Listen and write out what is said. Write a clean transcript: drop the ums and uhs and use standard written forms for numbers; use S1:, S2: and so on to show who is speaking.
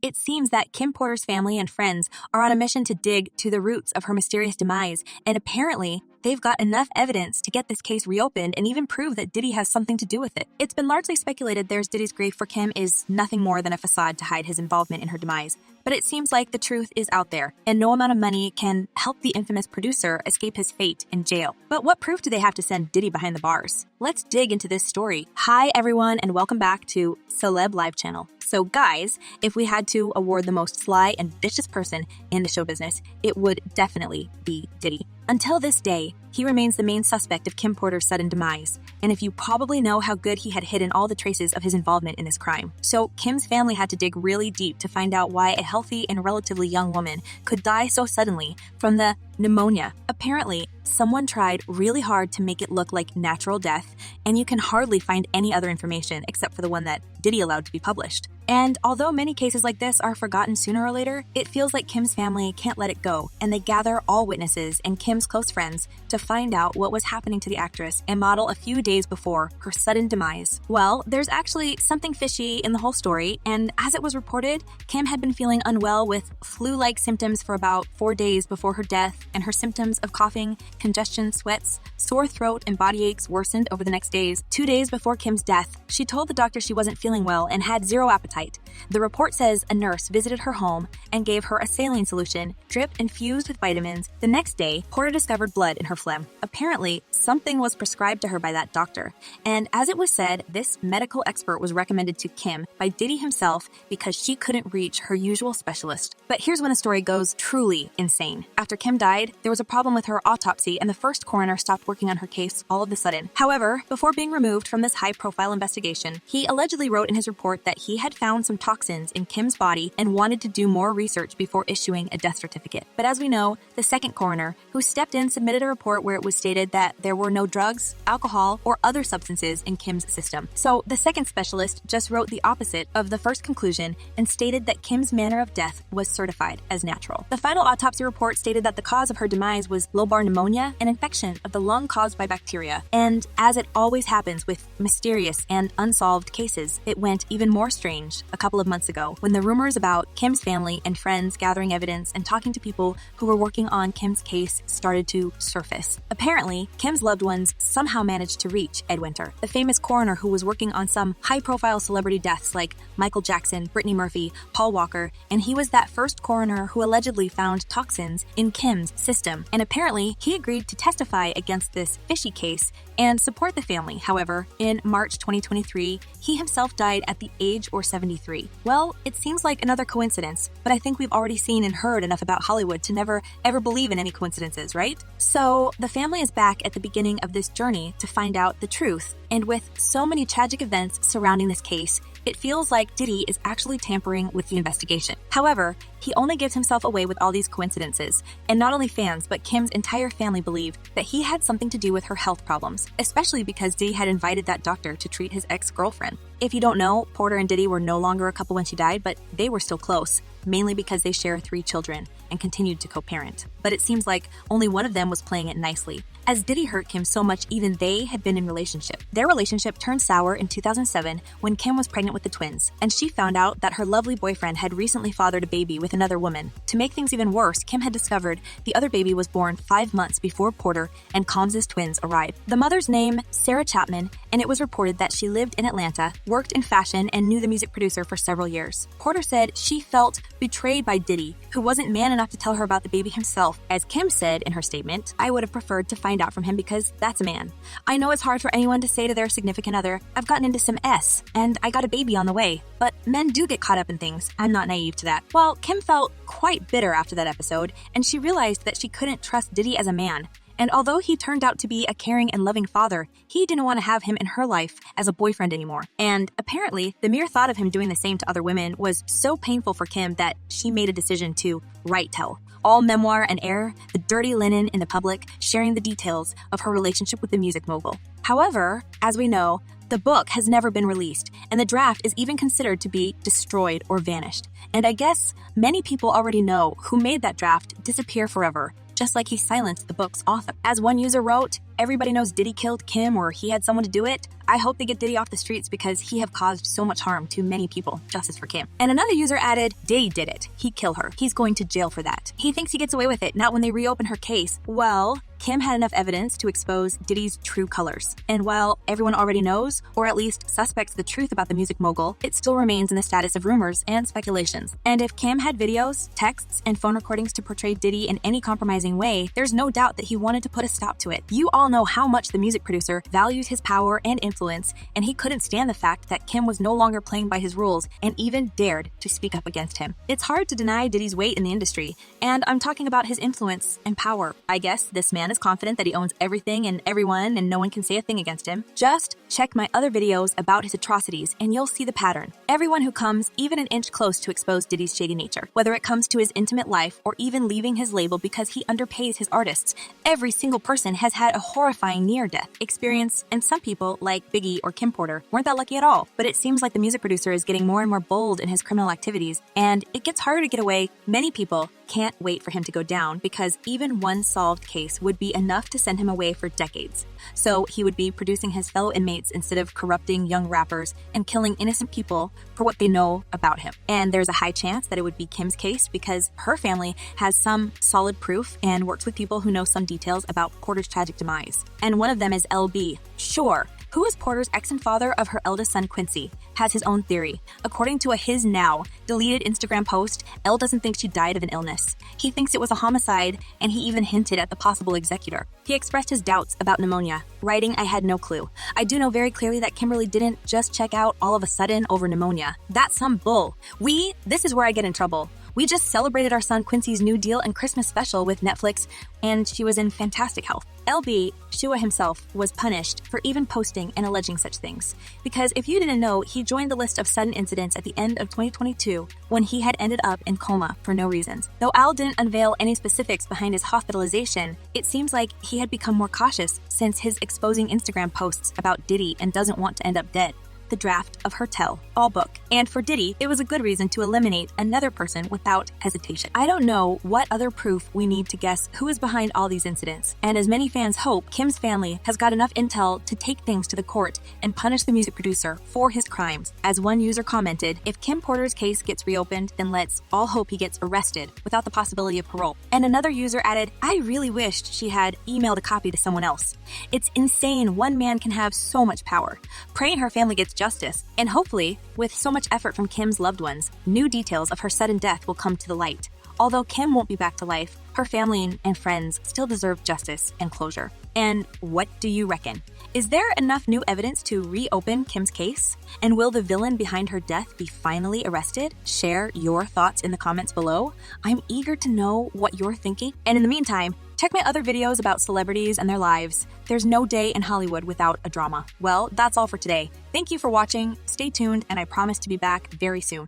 S1: It seems that Kim Porter's family and friends are on a mission to dig to the roots of her mysterious demise, and apparently, they've got enough evidence to get this case reopened and even prove that Diddy has something to do with it. It's been largely speculated Diddy's grief for Kim is nothing more than a facade to hide his involvement in her demise. But it seems like the truth is out there, and no amount of money can help the infamous producer escape his fate in jail. But what proof do they have to send Diddy behind the bars? Let's dig into this story. Hi everyone, and welcome back to Celeb Live Channel. So guys, if we had to award the most sly and vicious person in the show business, it would definitely be Diddy. Until this day, he remains the main suspect of Kim Porter's sudden demise, and if you probably know how good he had hidden all the traces of his involvement in this crime. So Kim's family had to dig really deep to find out why a healthy and relatively young woman could die so suddenly from the pneumonia. Apparently, someone tried really hard to make it look like natural death, and you can hardly find any other information except for the one that Diddy allowed to be published. And although many cases like this are forgotten sooner or later, it feels like Kim's family can't let it go, and they gather all witnesses and Kim's close friends to find out what was happening to the actress and model a few days before her sudden demise. Well, there's actually something fishy in the whole story, and as it was reported, Kim had been feeling unwell with flu-like symptoms for about 4 days before her death, and her symptoms of coughing, congestion, sweats, sore throat, and body aches worsened over the next days. 2 days before Kim's death, she told the doctor she wasn't feeling well and had zero appetite. The report says a nurse visited her home and gave her a saline solution, dripped infused with vitamins. The next day, Porter discovered blood in her phlegm. Apparently, something was prescribed to her by that doctor. And as it was said, this medical expert was recommended to Kim by Diddy himself because she couldn't reach her usual specialist. But here's when the story goes truly insane. After Kim died, there was a problem with her autopsy, and the first coroner stopped working on her case all of a sudden. However, before being removed from this high-profile investigation, he allegedly wrote in his report that he had found some toxins in Kim's body and wanted to do more research before issuing a death certificate. But as we know, the second coroner, who stepped in, submitted a report where it was stated that there were no drugs, alcohol, or other substances in Kim's system. So the second specialist just wrote the opposite of the first conclusion and stated that Kim's manner of death was certified as natural. The final autopsy report stated that the cause of her demise was lobar pneumonia, an infection of the lung caused by bacteria. And as it always happens with mysterious and unsolved cases, it went even more strange a couple of months ago when the rumors about Kim's family and friends gathering evidence and talking to people who were working on Kim's case started to surface. Apparently, Kim's loved ones somehow managed to reach Ed Winter, the famous coroner who was working on some high-profile celebrity deaths like Michael Jackson, Brittany Murphy, Paul Walker, and he was that first coroner who allegedly found toxins in Kim's system. And apparently, he agreed to testify against this fishy case and support the family. However, in March 2023, he himself died at the age of 73. Well, it seems like another coincidence, but I think we've already seen and heard enough about Hollywood to never ever believe in any coincidences, right? So the family is back at the beginning of this journey to find out the truth. And with so many tragic events surrounding this case, it feels like Diddy is actually tampering with the investigation. However, he only gives himself away with all these coincidences, and not only fans, but Kim's entire family believe that he had something to do with her health problems, especially because Diddy had invited that doctor to treat his ex-girlfriend. If you don't know, Porter and Diddy were no longer a couple when she died, but they were still close, mainly because they share 3 children and continued to co-parent. But it seems like only one of them was playing it nicely. As Diddy hurt Kim so much, even they had been in relationship. Their relationship turned sour in 2007 when Kim was pregnant with the twins, and she found out that her lovely boyfriend had recently fathered a baby with another woman. To make things even worse, Kim had discovered the other baby was born 5 months before Porter and Combs' twins arrived. The mother's name, Sarah Chapman, and it was reported that she lived in Atlanta, worked in fashion, and knew the music producer for several years. Porter said she felt betrayed by Diddy, who wasn't man enough to tell her about the baby himself. As Kim said in her statement, "I would have preferred to find out from him because that's a man. I know it's hard for anyone to say to their significant other, I've gotten into some S, and I got a baby on the way. But men do get caught up in things. I'm not naive to that." Well, Kim felt quite bitter after that episode, and she realized that she couldn't trust Diddy as a man. And although he turned out to be a caring and loving father, he didn't want to have him in her life as a boyfriend anymore. And apparently, the mere thought of him doing the same to other women was so painful for Kim that she made a decision to write tell. All memoir and air the dirty linen in the public, sharing the details of her relationship with the music mogul. However, as we know, the book has never been released, and the draft is even considered to be destroyed or vanished. And I guess many people already know who made that draft disappear forever, just like he silenced the book's author. As one user wrote, everybody knows Diddy killed Kim or he had someone to do it. I hope they get Diddy off the streets because he have caused so much harm to many people. Justice for Kim. And another user added, Diddy did it. He killed her. He's going to jail for that. He thinks he gets away with it, not when they reopen her case. Well, Kim had enough evidence to expose Diddy's true colors. And while everyone already knows, or at least suspects the truth about the music mogul, it still remains in the status of rumors and speculations. And if Kim had videos, texts, and phone recordings to portray Diddy in any compromising way, there's no doubt that he wanted to put a stop to it. You all know how much the music producer values his power and influence, and he couldn't stand the fact that Kim was no longer playing by his rules and even dared to speak up against him. It's hard to deny Diddy's weight in the industry, and I'm talking about his influence and power. I guess this man is confident that he owns everything and everyone and no one can say a thing against him. Just check my other videos about his atrocities and you'll see the pattern. Everyone who comes even an inch close to expose Diddy's shady nature, whether it comes to his intimate life or even leaving his label because he underpays his artists, every single person has had a horrifying near-death experience, and some people, like Biggie or Kim Porter, weren't that lucky at all. But it seems like the music producer is getting more and more bold in his criminal activities, and it gets harder to get away. Many people can't wait for him to go down because even one solved case would be enough to send him away for decades. So he would be producing his fellow inmates instead of corrupting young rappers and killing innocent people for what they know about him. And there's a high chance that it would be Kim's case because her family has some solid proof and works with people who know some details about Porter's tragic demise. And one of them is LB. Sure, who is Porter's ex and father of her eldest son, Quincy, has his own theory. According to a His Now deleted Instagram post, L doesn't think she died of an illness. He thinks it was a homicide, and he even hinted at the possible executor. He expressed his doubts about pneumonia, writing, I had no clue. I do know very clearly that Kimberly didn't just check out all of a sudden over pneumonia. That's some bull. This is where I get in trouble. We just celebrated our son Quincy's new deal and Christmas special with Netflix, and she was in fantastic health. LB, Shua himself, was punished for even posting and alleging such things. Because if you didn't know, he joined the list of sudden incidents at the end of 2022 when he had ended up in coma for no reasons. Though Al didn't unveil any specifics behind his hospitalization, it seems like he had become more cautious since his exposing Instagram posts about Diddy and doesn't want to end up dead. The draft of her tell-all book. And for Diddy, it was a good reason to eliminate another person without hesitation. I don't know what other proof we need to guess who is behind all these incidents. And as many fans hope, Kim's family has got enough intel to take things to the court and punish the music producer for his crimes. As one user commented, if Kim Porter's case gets reopened, then let's all hope he gets arrested without the possibility of parole. And another user added, I really wished she had emailed a copy to someone else. It's insane one man can have so much power. Praying her family gets justice, and hopefully, with so much effort from Kim's loved ones, new details of her sudden death will come to the light. Although Kim won't be back to life, her family and friends still deserve justice and closure. And what do you reckon? Is there enough new evidence to reopen Kim's case? And will the villain behind her death be finally arrested? Share your thoughts in the comments below. I'm eager to know what you're thinking. And in the meantime, check my other videos about celebrities and their lives. There's no day in Hollywood without a drama. Well, that's all for today. Thank you for watching. Stay tuned, and I promise to be back very soon.